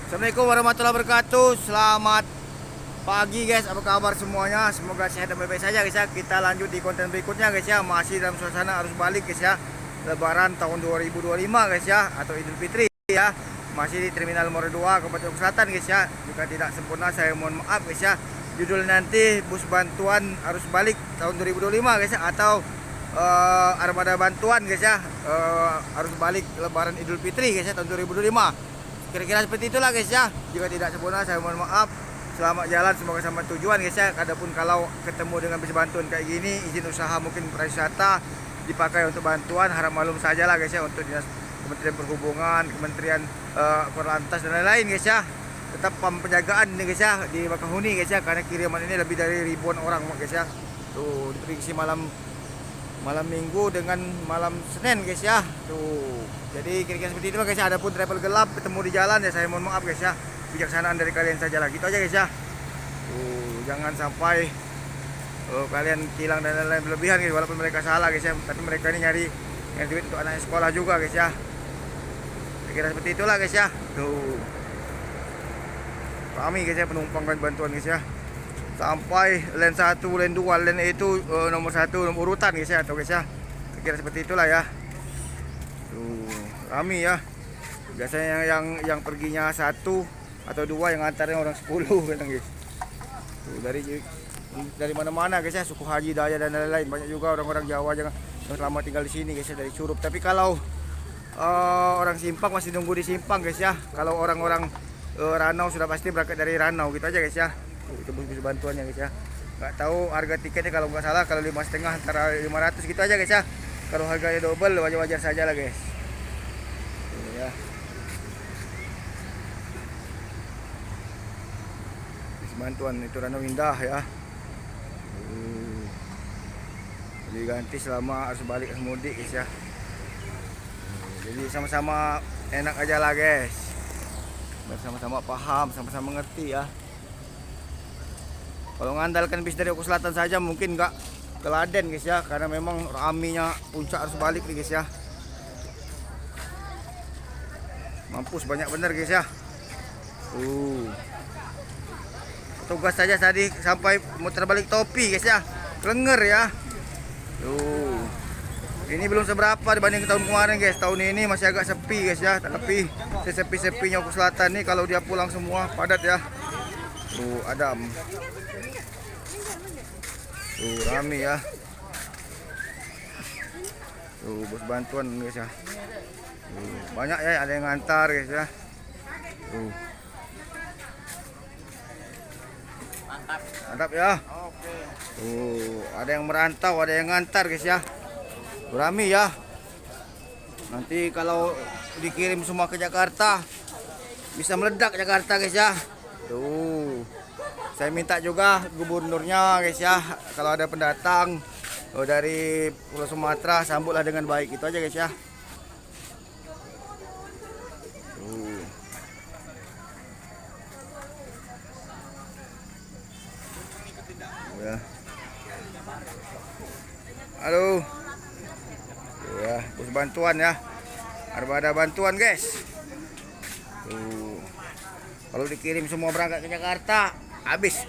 Assalamualaikum warahmatullahi wabarakatuh. Selamat pagi guys, apa kabar semuanya? Semoga sehat dan baik-baik saja guys ya. Kita lanjut di konten berikutnya guys ya. Masih dalam suasana arus balik guys ya. Lebaran tahun 2025 guys ya, atau Idul Fitri ya. Masih di Terminal Moro 2 Kabupaten Selatan guys ya. Jika tidak sempurna saya mohon maaf guys ya. Judul nanti bus bantuan arus balik tahun 2025 guys ya, atau armada bantuan guys ya, arus balik Lebaran Idul Fitri guys ya tahun 2025. Kira-kira seperti itulah guys ya. Jika tidak sempurna saya mohon maaf. Selamat jalan, semoga sampai tujuan guys ya. Adapun kalau ketemu dengan bis bantuan kayak gini, izin usaha mungkin pariwisata dipakai untuk bantuan, harap maklum saja lah guys ya, untuk dinas Kementerian Perhubungan, Kementerian Korlantas dan lain-lain guys ya. Tetap penjagaan nih guys ya di Bakahuni guys ya, karena kiriman ini lebih dari ribuan orang guys ya. Tuh diprediksi malam minggu dengan malam Senin guys ya. Tuh. Jadi kira-kira seperti itu guys ya. Adapun travel gelap ketemu di jalan ya, saya mohon maaf guys ya. Bijaksanaan dari kalian saja lah. Gitu aja guys ya. Jangan sampai kalian hilang dan lain-lain berlebihan guys, walaupun mereka salah guys ya. Tapi mereka ini nyari duit untuk anak sekolah juga guys ya. Kira-kira seperti itulah guys ya. Tuh. Kami guys ya penumpang bantuan guys ya. Sampai lane 1, lane 2, lane itu nomor 1 nomor urutan guys ya, atau guys ya. Kira-kira seperti itulah ya. Tuh, rame ya. Biasanya yang perginya 1 atau 2, yang antaranya orang 10 kan guys. Tuh, dari mana-mana guys ya, suku Haji, Daya dan lain-lain. Banyak juga orang-orang Jawa yang selama tinggal di sini guys ya, dari Curup. Tapi kalau orang Simpang masih nunggu di Simpang guys ya. Kalau orang-orang Ranau sudah pasti berangkat dari Ranau, gitu aja guys ya. Itu bus bantuannya guys ya. Nggak tahu harga tiketnya, kalau nggak salah kalau 5,5 antara 500 gitu aja guys ya. Kalau harganya double wajar-wajar saja lah guys. Tuh, ya. Bus bantuan itu Ranau Indah ya. Diganti selama arus balik arus mudik guys ya. Jadi sama-sama enak aja lah guys. Bersama-sama paham, sama-sama ngerti ya. Kalau mengandalkan bis dari Oku Selatan saja mungkin nggak teladen guys ya, karena memang raminya puncak arus balik nih guys ya. Mampus banyak bener guys ya. Petugas saja tadi sampai muter balik topi guys ya, klenger ya. Ini belum seberapa dibanding tahun kemarin guys. Tahun ini masih agak sepi guys ya, tapi sesepi-sepinya Oku Selatan nih kalau dia pulang semua padat ya. Tuh Adam. Tuh rame ya. Tuh bus bantuan guys ya. Tuh, banyak ya, ada yang ngantar guys ya. Tuh. Mantap ya. Tuh, ada yang merantau, ada yang ngantar guys ya. Rame ya. Nanti kalau dikirim semua ke Jakarta bisa meledak Jakarta guys ya. Tuh. Saya minta juga gubernurnya guys ya, kalau ada pendatang dari Pulau Sumatera sambutlah dengan baik, itu aja guys ya. Tuh. Ya. Halo. Tuh ya, bus bantuan ya. Armada bantuan guys. Tuh. Kalau dikirim semua berangkat ke Jakarta habis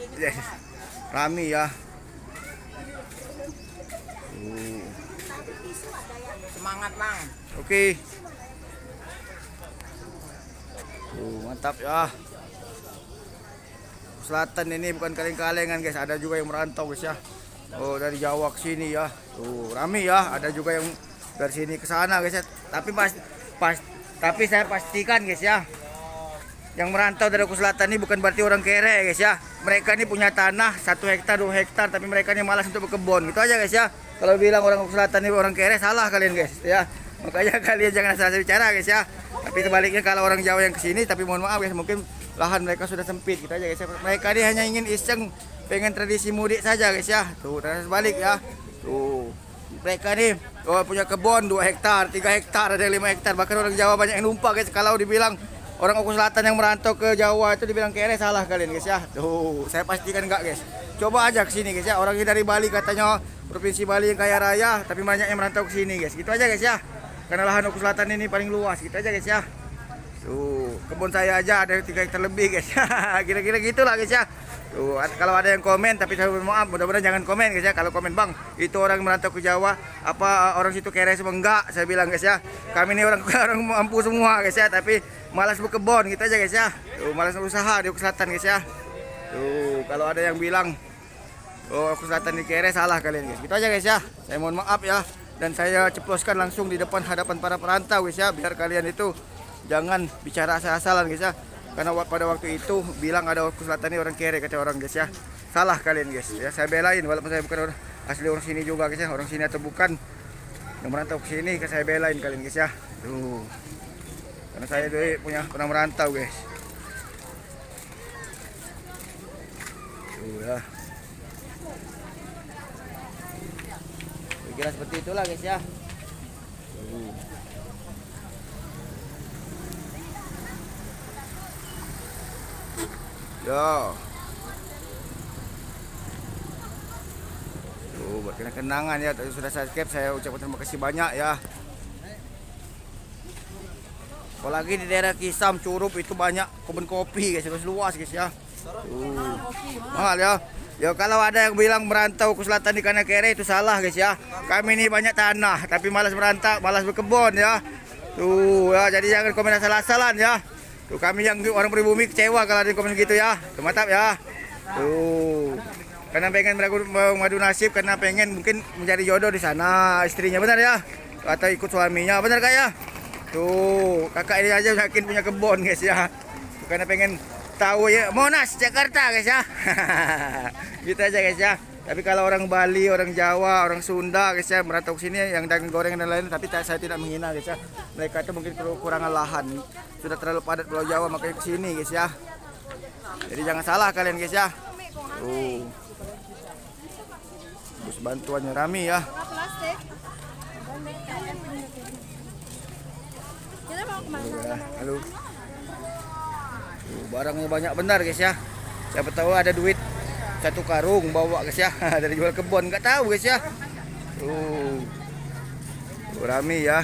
rame ya. Semangat Bang. Oke. Mantap ya. Selatan ini bukan kaleng-kalengan guys, ada juga yang merantau guys ya. Dari Jawa ke sini ya. Tuh rame ya, ada juga yang dari sini ke sana guys ya. Tapi saya pastikan guys ya, yang merantau dari Oku Selatan ini bukan berarti orang kere guys ya. Mereka ini punya tanah 1 hektar 2 hektar, tapi mereka ini malas untuk berkebun, gitu aja guys ya. Kalau bilang orang Oku Selatan ini orang kere, salah kalian guys ya. Makanya kalian jangan asal bicara guys ya. Tapi sebaliknya kalau orang Jawa yang kesini, tapi mohon maaf guys, mungkin lahan mereka sudah sempit, gitu aja guys ya. Mereka ini hanya ingin iseng, pengen tradisi mudik saja guys ya. Tuh dan sebalik ya. Tuh mereka nih punya kebun 2 hektar 3 hektar, ada 5 hektar. Bahkan orang Jawa banyak yang numpang guys. Kalau dibilang orang Oku Selatan yang merantau ke Jawa itu dibilang kere, salah kalian guys ya. Tuh, saya pastikan enggak guys. Coba aja ke sini guys ya. Orang ini dari Bali katanya provinsi Bali yang kaya raya, tapi banyak yang merantau ke sini guys. Gitu aja guys ya. Karena lahan Oku Selatan ini paling luas, gitu aja guys ya. Tuh. kebun saya aja ada 3 hektar lebih guys. Kira-kira gitulah guys ya. Tuh, kalau ada yang komen, tapi saya maaf, mudah-mudahan jangan komen guys ya. Kalau komen bang, itu orang merantau ke Jawa, apa orang situ kere semua, enggak, saya bilang guys ya. Kami ini orang orang mampu semua guys ya, tapi malas berkebun gitu aja guys ya. Tuh, malas usaha di Oku Selatan guys ya. Tuh, kalau ada yang bilang oh Oku Selatan di kere, salah kalian guys. Gitu aja guys ya. Saya mohon maaf ya. Dan saya ceploskan langsung di depan hadapan para perantau guys ya, biar kalian itu jangan bicara asal-asalan guys ya. Karena pada waktu itu bilang ada Oku Selatan ini orang kere kata orang guys ya. Salah kalian guys ya. Saya belain walaupun saya bukan asli orang sini juga guys ya. Orang sini atau bukan yang merantau ke sini, saya belain kalian guys ya. Tuh. Karena saya dulu pernah merantau guys. Tuh ya. Kira seperti itulah guys ya. Tuh. Yo. Tuh, buat kenang-kenangan ya. Tadi sudah subscribe, saya ucapkan terima kasih banyak ya. Apalagi di daerah Kisam, Curup itu banyak kebun kopi guys, luas guys ya. Mahal ya. Ya kalau ada yang bilang merantau ke selatan di Kana Kere itu salah guys ya. Kami ini banyak tanah tapi malas merantau, malas berkebun ya. Tuh ya, jadi jangan komen asal-asalan ya. Tuh kami yang orang pribumi kecewa kalau ada komen gitu ya. Tuh, mantap ya. Tuh. Karena pengen mengadu nasib, karena pengen mungkin mencari jodoh di sana istrinya, benar ya? Atau ikut suaminya, benar kak ya? Tuh, kakak ini aja yakin punya kebun guys ya. Karena pengen tahu ya, Monas Jakarta guys ya. Gitu aja guys ya. Tapi kalau orang Bali, orang Jawa, orang Sunda guys ya merantau ke sini yang daging goreng dan lain-lain, tapi saya tidak menghina guys ya. Mereka itu mungkin kekurangan lahan. Sudah terlalu padat Pulau Jawa makanya ke sini guys ya. Jadi jangan salah kalian guys ya. Tuh. Bus bantuannya rame ya. Halo. Tuh, barangnya banyak benar guys ya. Siapa tahu ada duit 1 karung bawa guys ya dari jual kebun, nggak tahu guys ya. Tuh rame ya.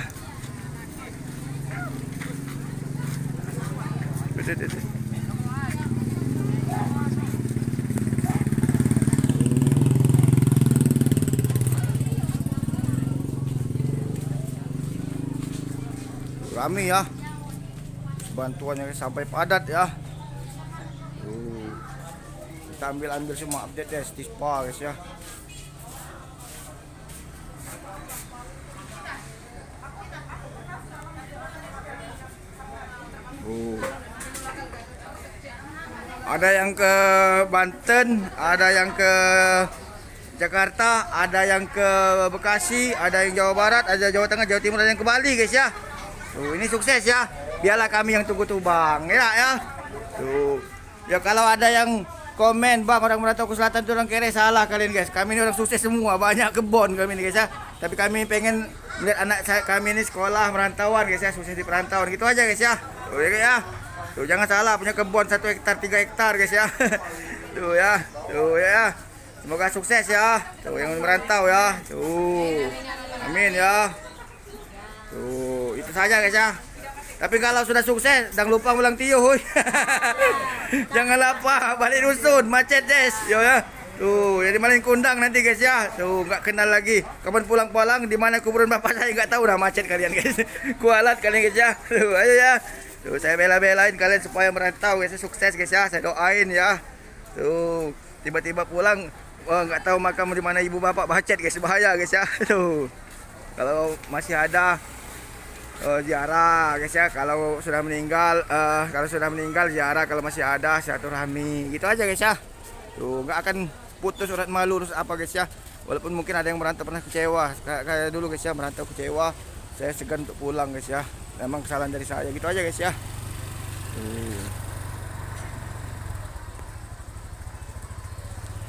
Rame ya. Bantuannya sampai padat ya. Kita ambil semua update ya, Stispa guys ya. Ada yang ke Banten, ada yang ke Jakarta, ada yang ke Bekasi, ada yang Jawa Barat, ada Jawa Tengah, Jawa Timur, ada yang ke Bali guys ya. Tuh, ini sukses ya. Biarlah kami yang tunggu bang ya. Tuh. Ya kalau ada yang komen bang orang merantau ke selatan itu orang kere, salah kalian guys. Kami ini orang sukses semua, banyak kebun kami ini guys ya. Tapi kami pengen melihat anak kami ini sekolah merantauan guys ya, sukses di perantauan gitu aja guys ya. Tuh ya. Tuh jangan salah, punya kebun 1 hektar 3 hektar guys ya. Tuh ya. Tuh ya. Semoga sukses ya. Tuh yang merantau ya. Tuh. Amin ya. Tuh itu saja guys ya. Tapi kalau sudah sukses, jangan lupa ulang tiuh, huy. Jangan lupa balik dusun, macet guys, yo ya. Tuh, jadi maling kundang nanti guys ya. Tuh, nggak kenal lagi. Kapan pulang-pulang, di mana kuburan bapak saya nggak tahu, dah macet kalian guys. Kualat kalian guys ya. Tuh, ayo ya. Tuh, saya bela-belain kalian supaya merantau guys, sukses guys ya. Saya doain ya. Tuh, tiba-tiba pulang, wah nggak tahu makam di mana ibu bapak, macet guys, bahaya guys ya. Tuh, kalau masih ada ziarah guys ya, kalau sudah meninggal ziarah, kalau masih ada silaturahmi gitu aja guys ya. Tuh nggak akan putus urat malu terus apa guys ya. Walaupun mungkin ada yang merantau pernah kecewa kayak dulu guys ya, merantau kecewa, saya segan untuk pulang guys ya. Memang kesalahan dari saya gitu aja guys ya.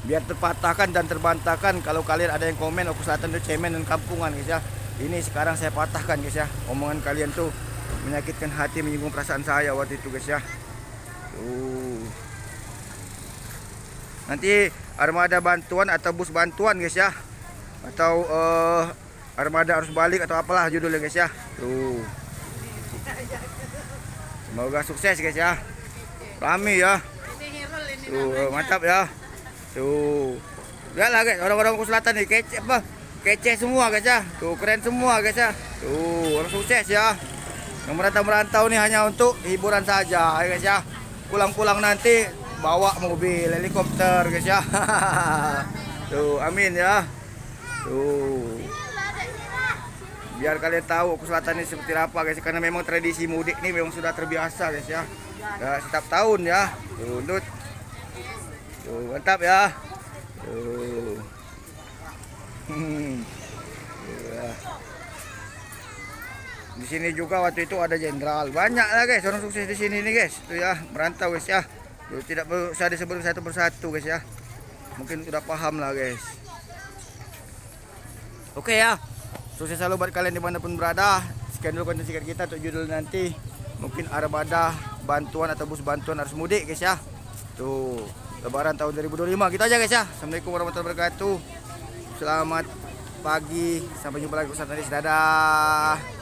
Biar terpatahkan dan terbantahkan kalau kalian ada yang komen Oku Selatan itu cemen dan kampungan guys ya. Ini sekarang saya patahkan guys ya. Omongan kalian tuh menyakitkan hati, menyinggung perasaan saya waktu itu guys ya. Tuh. Nanti armada bantuan atau bus bantuan guys ya. Atau armada arus balik atau apalah judulnya guys ya. Tuh. Semoga sukses guys ya. Rame ya. Tuh, mantap ya. Tuh. Lihat lah guys, orang-orang Maluku Selatan nih kece apa? Kece semua guys ya. Tuh, keren semua guys ya. Tuh, orang sukses ya. Yang merantau-merantau nih hanya untuk hiburan saja ya guys ya. Pulang-pulang nanti bawa mobil, helikopter guys ya. Tuh, amin ya. Tuh. Biar kalian tahu Maluku Selatan ini seperti apa guys, karena memang tradisi mudik nih memang sudah terbiasa guys ya. Ya setiap tahun ya. Tuh, Lut. Tuh, mantap ya. Tuh. Ya. Di sini juga waktu itu ada jenderal. Banyak lah guys orang sukses di sini nih guys. Tuh ya, merantau guys ya. Tuh, tidak usah disebut satu persatu guys ya. Mungkin udah paham lah guys. Oke ya. Sukses selalu buat kalian dimanapun berada. Sekian dulu konten singkat kita untuk judul nanti. Mungkin armada bantuan atau bus bantuan harus mudik guys ya. Tuh, Lebaran tahun 2025 gitu aja guys ya. Assalamualaikum warahmatullahi wabarakatuh. Selamat pagi, sampai jumpa lagi. Dadah.